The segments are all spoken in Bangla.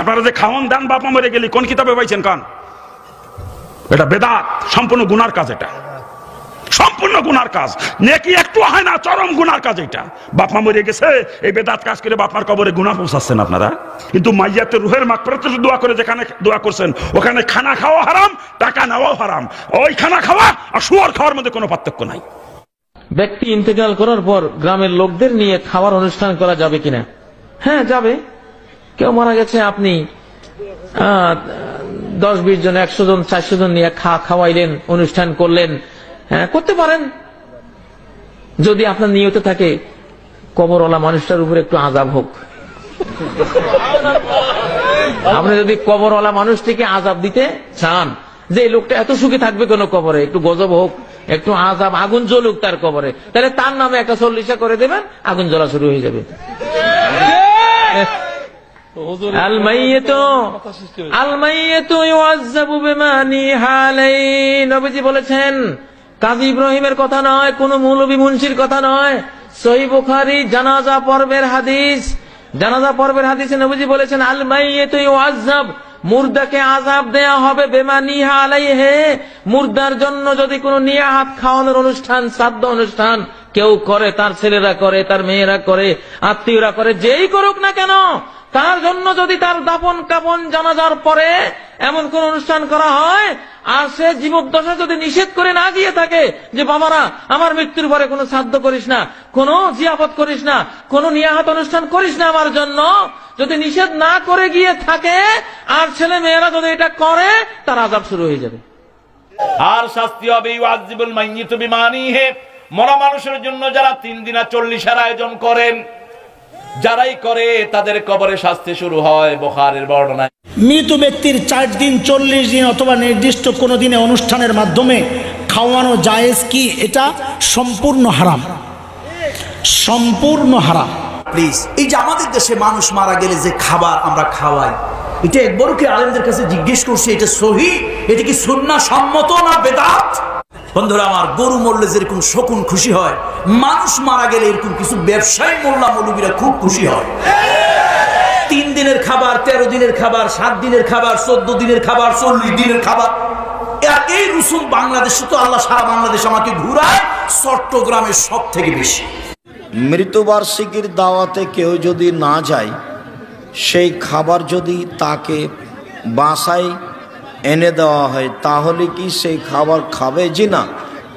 আপনারা যে খাওয়ান দান বাপ মা মরে গেলি কোন কিতাবে পাইছেন কান? এটা বেদাত, সম্পূর্ণ গুনার কাজ, এটা সম্পূর্ণ গুনার কাজ, নেকি একটু হয় না, চরম গুনার কাজ এটা। বাপ মা মরে গেছে, এই বেদাত কাজ করে বাপ মার কবরে গুনাহ পৌঁছাচ্ছেন আপনারা। কিন্তু মাইয়াতের রুহের মাগফিরাতের দোয়া করে যেখানে দোয়া করছেন ওখানে খানা খাওয়া হারাম, টাকা নেওয়াও হারাম। ওই খানা খাওয়া আর শুয়োর খাওয়ার মধ্যে কোনো পার্থক্য নাই। ব্যক্তি ইন্তেকাল করার পর গ্রামের লোকদের নিয়ে খাওয়ার অনুষ্ঠান করা যাবে কিনা? হ্যাঁ, যাবে। কেউ মারা গেছে, আপনি 10-20 জন, 100 জন, 400 জন নিয়ে খাওয়াইলেন, অনুষ্ঠান করলেন, হ্যাঁ করতে পারেন। যদি আপনার নিয়তে থাকে কবরওয়ালা মানুষটার উপরে একটু আযাব হোক, আপনি যদি কবরওয়ালা মানুষটিকে আযাব দিতে চান যে এই লোকটা এত সুখী থাকবে কেন কবরে, একটু গজব হোক, একটু আযাব, আগুন জ্বলুক তার কবরে, তাহলে তার নামে একটা 40 করে দেবেন, আগুন জ্বলা শুরু হয়ে যাবে। আল মাইয়িতু ইউআযাবু বিমা নিহা আলাইহি, নবীজি বলেছেন। কাজী ইব্রাহিমের কথা নয়, কোন মৌলভী মুন্সির কথা নয়, সহিহ বুখারী জানাজা পর্বের হাদিস। জানাজা পর্বের হাদিসে নবীজি বলেছেন আল মাইয়িতু ইউআযাব, মুর্দাকে আযাব দেয়া হবে বিমা নিহা আলাইহি, মুর্দার জন্য যদি কোনো নিয়াহাত খাওয়ানোর অনুষ্ঠান, শ্রাদ্ধ অনুষ্ঠান কেউ করে, তার ছেলেরা করে, তার মেয়েরা করে, আত্মীয়রা করে, যেই করুক না কেন, তার জন্য যদি তার দাফন কাফন জানাজার পরে এমন কোন অনুষ্ঠান করা হয় আর সে জীবদ্দশা যদি নিষেধ করে না গিয়ে থাকে যে বাবারা আমার মৃত্যুর পরে কোনো শ্রাদ্ধ করিস না, কোনো জিয়াফত করিস না, কোনো নিয়াহাত অনুষ্ঠান করিস না আমার জন্য, যদি নিষেধ না করে গিয়ে থাকে আর ছেলে মেয়েরা যদি এটা করে, তার আযাব শুরু হয়ে যাবে। আর শাস্তি হবে ইউআযিবুল মাইয়িতু বিমা নিহি, মরা মানুষের জন্য যারা 3 দিন 40 আয়োজন করেন, যারাই করে তাদের কবরে শাস্তি শুরু হয়। বুখারীর বর্ণনা, মৃত ব্যক্তির 4 দিন 40 দিন অথবা নির্দিষ্ট কোনো দিনে অনুষ্ঠানের মাধ্যমে খাওয়ানো জায়েজ কি? এটা সম্পূর্ণ হারাম, সম্পূর্ণ হারাম। প্লিজ, এই যে আমাদের দেশে মানুষ মারা গেলে যে খাবার আমরা খাওয়াই, এটা একবারও কি আলেমদের কাছে জিজ্ঞেস করছে এটা সহিহ, এটা কি সুন্নাহ সম্মত না বেদাত? বন্ধুরা আমার, গরু মরলে যেরকম শকুন খুশি হয়, মানুষ মারা গেলে এরকম কিছু ব্যবসায়ী মোল্লা মৌলবীরা খুব খুশি হয়। 3 দিনের খাবার, 13 দিনের খাবার, 7 দিনের খাবার, 14 দিনের খাবার, 40 দিনের খাবার, এই রসুল বাংলাদেশে তো আল্লাহ সারা বাংলাদেশ আমাকে ঘুরায়, চট্টগ্রামের সব থেকে বেশি। মৃত্যুবার্ষিকীর দাওয়াতে কেউ যদি না যায়, সেই খাবার যদি তাকে বাসায় এনে দেওয়া হয়, তাহলে কি সেই খাবার খাবে? জি না,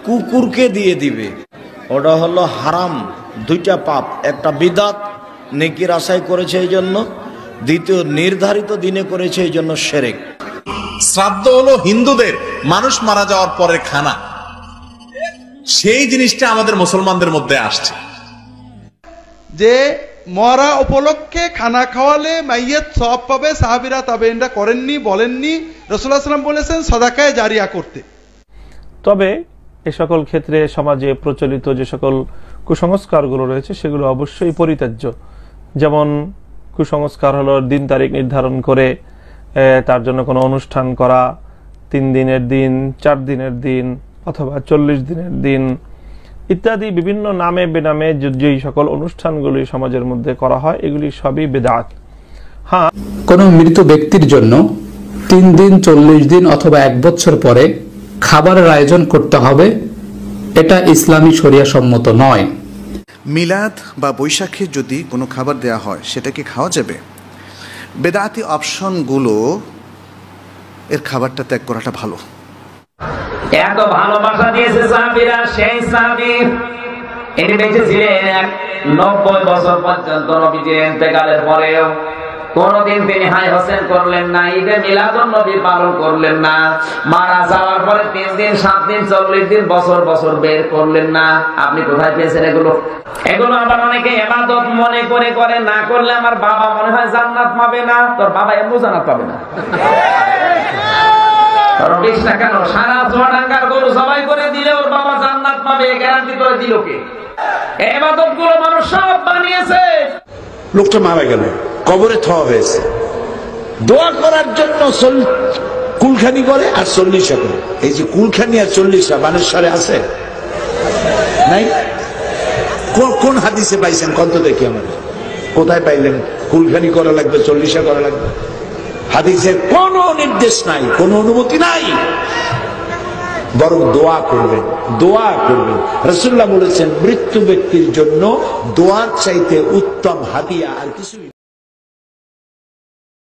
কুকুরকে দিয়ে দিবে। ওটা হলো হারাম, 2টা পাপ, একটা বিদাত, নেকির আশায় করেছে এই জন্য, দ্বিতীয় নির্ধারিত দিনে করেছে এই জন্য শিরক। শ্রাদ্ধ হলো হিন্দুদের মানুষ মারা যাওয়ার পরের খানা, সেই জিনিসটা আমাদের মুসলমানদের মধ্যে আসছে যে মরা উপলক্ষে খানা খাওয়ালে মাইয়াত সওয়াব পাবে। সাহাবীরা তাবেঈনরা করেননি, বলেননি। রাসূলুল্লাহ সাল্লাল্লাহু আলাইহি ওয়াসাল্লাম বলেছেন সাদাকায়ে জারিয়া করতে। তবে এ সকল ক্ষেত্রে সমাজে প্রচলিত যে সকল কুসংস্কারগুলো রয়েছে সেগুলো অবশ্যই পরিত্যাজ্য। যেমন কুসংস্কার হলো দিন তারিখ নির্ধারণ করে তার জন্য কোনো অনুষ্ঠান করা, 3 দিনের দিন, 4 দিনের দিন অথবা 40 দিনের দিন ইত্যাদি বিভিন্ন নামে বেনামে যেই সকল অনুষ্ঠানগুলি সমাজের মধ্যে করা হয়, এগুলি সবই বেদাত। হ্যাঁ, কোনো মৃত ব্যক্তির জন্য 3 দিন, 40 দিন অথবা 1 বছর পরে খাবারের আয়োজন করতে হবে, এটা ইসলামী শরিয়া সম্মত নয়। মিলাদ বা বৈশাখে যদি কোনো খাবার দেয়া হয়, সেটা কি খাওয়া যাবে? বেদাতি অপশনগুলো, এর খাবারটা ত্যাগ করাটা ভালো। এত ভালোবাসা দিয়েছে সাহাবীরা, সেই সাহাবী ইনি বেঁচে ছিলেন 90 বছর পর্যন্ত। নবীজির ইন্তেকালের পরেও কোনদিন তিনি হাই হোসেন করলেন না, ঈদে মিলাদুন নবী পালন করলেন না, মারা যাওয়ার পরে 3 দিন, 7 দিন, 40 দিন, বছর বছর বের করলেন না। আপনি কোথায় পেয়েছেন এগুলো? এগুলো আবার অনেকে ইবাদত মনে করে করে, না করলে আমার বাবা মনে হয় জান্নাত পাবে না। তোর বাবা এমন জান্নাত পাবে না। কেন সারা চুয়াডাঙ্গার গরু সবাই করে দিলে ওর বাবা জান্নাত পাবে, গ্যারান্টি করে দিল কে? ইবাদত গুলো মানুষ সব বানিয়েছে। লোকটা মারা গেল, কবরে থওয়া হয়েছে, দোয়া করার জন্য কুলখানি করে আর 40 করে। এই যে কুলখানি আর 40 বানেশ্বরে আছে নাই? কোন হাদিসে পাইছেন? কত দেখি আমার কোথায় পাইলেন কুলখানি করা লাগবে, 40 করা লাগবে? হাদিসের কোনো নির্দেশ নাই, কোনো অনুমতি নাই, বরং দোয়া করবেন, দোয়া করবেন। রাসূলুল্লাহ বলেছেন মৃত্যু ব্যক্তির জন্য দোয়ার চাইতে উত্তম হাদিয়া আর কিছুই